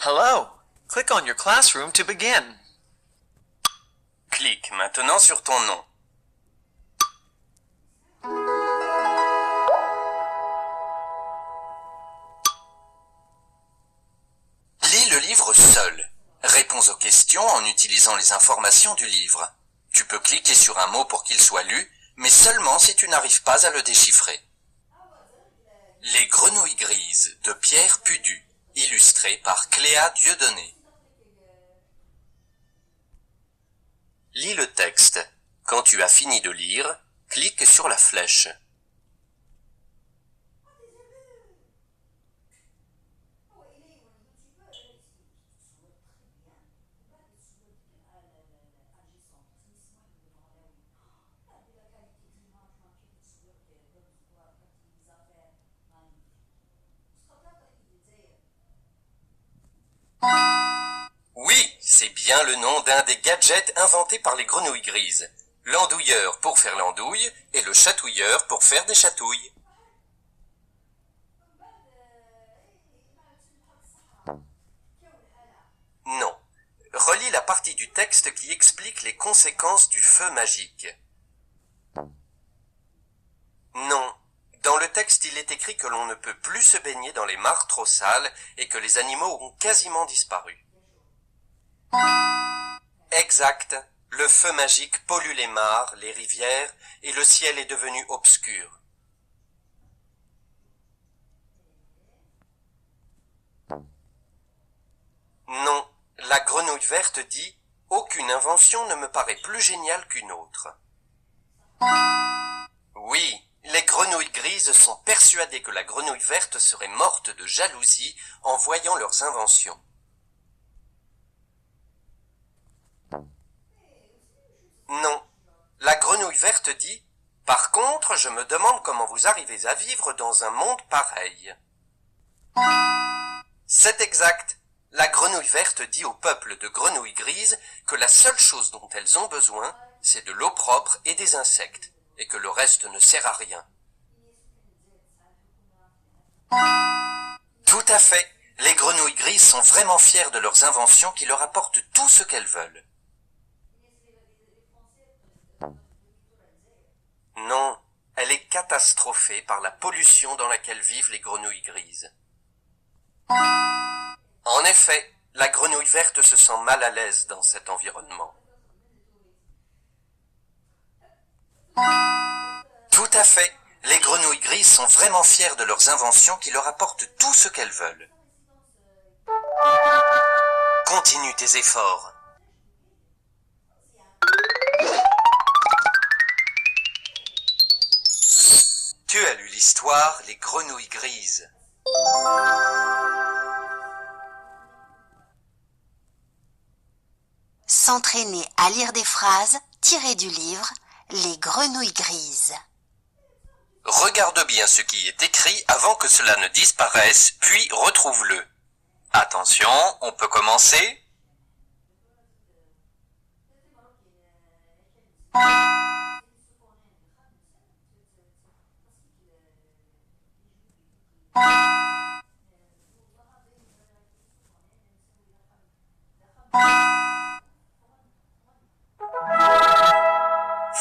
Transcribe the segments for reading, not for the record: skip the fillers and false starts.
Hello! Click on your classroom to begin. Clique maintenant sur ton nom. Lis le livre seul. Réponds aux questions en utilisant les informations du livre. Tu peux cliquer sur un mot pour qu'il soit lu, mais seulement si tu n'arrives pas à le déchiffrer. Les grenouilles grises de Pierre Pudu, illustré par Cléa Dieudonné. Lis le texte. Quand tu as fini de lire, clique sur la flèche. Oui, c'est bien le nom d'un des gadgets inventés par les grenouilles grises. L'andouilleur pour faire l'andouille et le chatouilleur pour faire des chatouilles. Non. Relis la partie du texte qui explique les conséquences du feu magique. Non. Dans le texte, il est écrit que l'on ne peut plus se baigner dans les mares trop sales et que les animaux ont quasiment disparu. Exact. Le feu magique pollue les mares, les rivières, et le ciel est devenu obscur. Non. La grenouille verte dit « Aucune invention ne me paraît plus géniale qu'une autre ». Oui. Les grenouilles grises sont persuadées que la grenouille verte serait morte de jalousie en voyant leurs inventions. Non. La grenouille verte dit « Par contre, je me demande comment vous arrivez à vivre dans un monde pareil. » C'est exact. La grenouille verte dit au peuple de grenouilles grises que la seule chose dont elles ont besoin, c'est de l'eau propre et des insectes, et que le reste ne sert à rien. Tout à fait. Les grenouilles grises sont vraiment fières de leurs inventions qui leur apportent tout ce qu'elles veulent. Non, elle est catastrophée par la pollution dans laquelle vivent les grenouilles grises. En effet, la grenouille verte se sent mal à l'aise dans cet environnement. Tout à fait. Les grenouilles grises sont vraiment fières de leurs inventions qui leur apportent tout ce qu'elles veulent. Continue tes efforts. Tu as lu l'histoire Les grenouilles grises. S'entraîner à lire des phrases tirées du livre Les grenouilles grises. Regarde bien ce qui est écrit avant que cela ne disparaisse, puis retrouve-le. Attention, on peut commencer.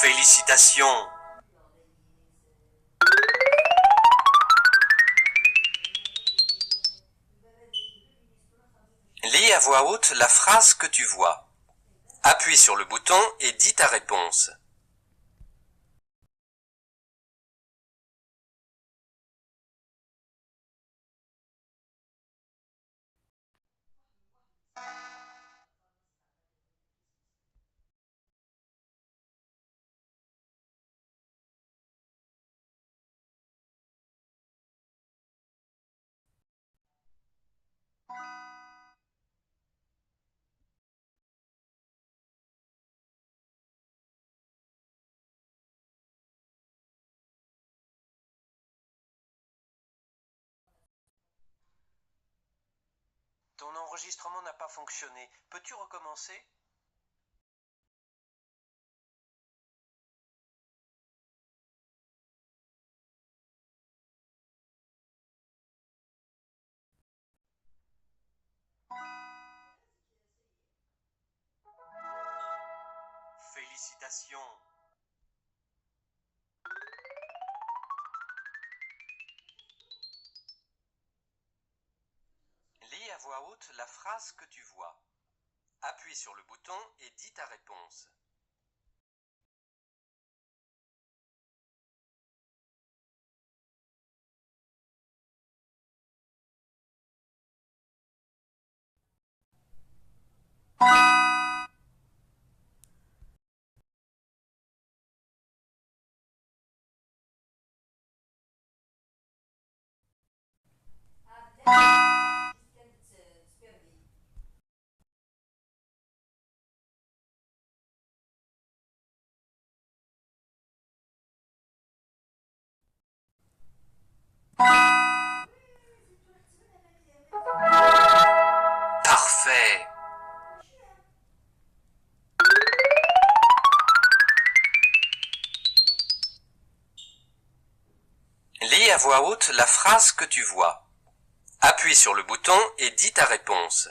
Félicitations. Lis à voix haute la phrase que tu vois. Appuie sur le bouton et dis ta réponse. Ton enregistrement n'a pas fonctionné. Peux-tu recommencer ? Félicitations. Lis à voix haute la phrase que tu vois. Appuie sur le bouton et dis ta réponse. Parfait. Lis à voix haute la phrase que tu vois. Appuie sur le bouton et dis ta réponse.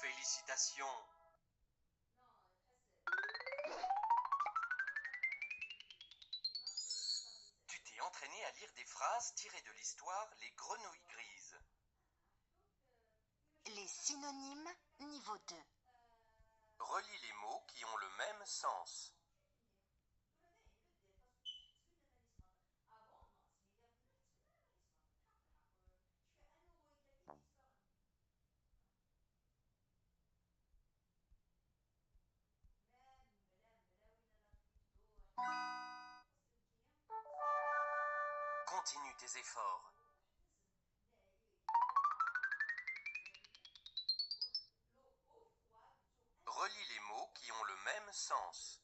Félicitations. Tu t'es entraîné à lire des phrases tirées de l'histoire Les Grenouilles Grises. Les synonymes niveau 2. Relis les mots qui ont le même sens. Continue tes efforts. Relis les mots qui ont le même sens.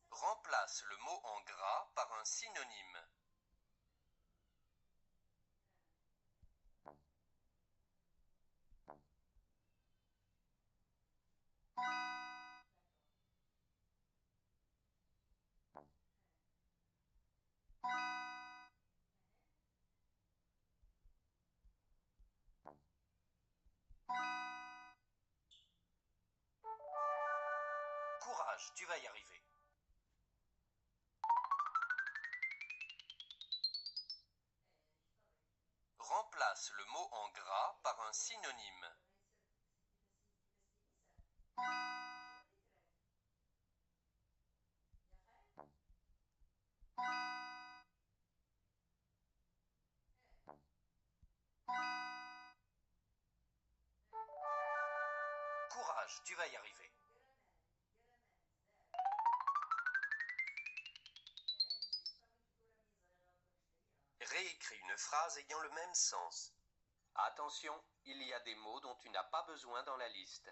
Remplace le mot en gras par un synonyme. Courage, tu vas y arriver. Remplace le mot en gras par un synonyme. Courage, tu vas y arriver. Réécris une phrase ayant le même sens. Attention, il y a des mots dont tu n'as pas besoin dans la liste.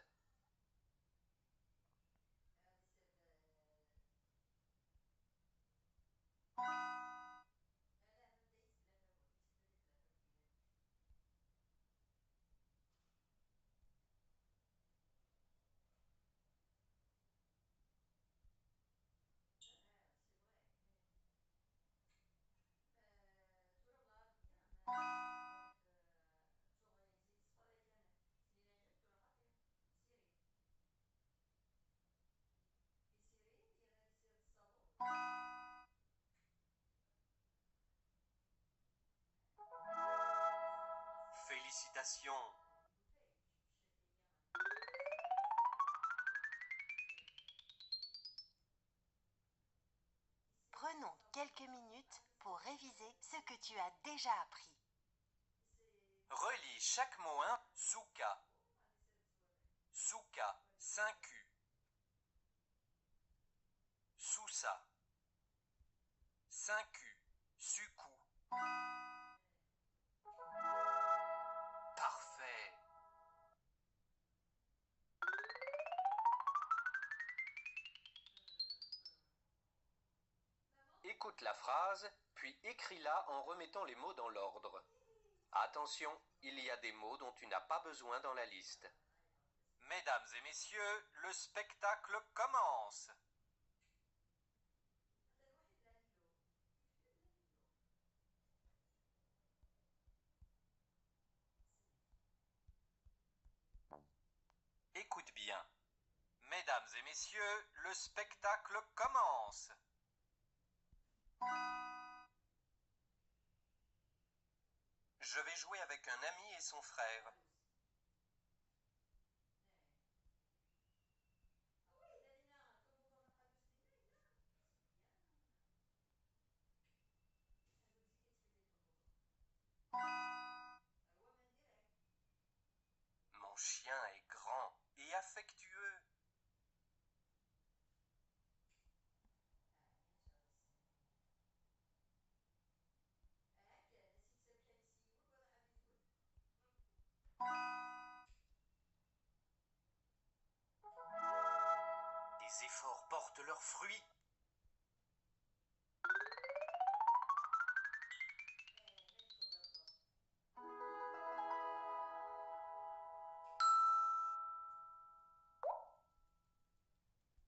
Félicitations. Prenons quelques minutes pour réviser ce que tu as déjà appris. Relis chaque mot souka. Souka, 5U. Sousa. 5U. Sucou. Parfait. Écoute la phrase, puis écris-la en remettant les mots dans l'ordre. Attention, il y a des mots dont tu n'as pas besoin dans la liste. Mesdames et messieurs, le spectacle commence. Écoute bien. Mesdames et messieurs, le spectacle commence. Je vais jouer avec un ami et son frère. Mon chien est grand et affectueux. Tes efforts portent leurs fruits.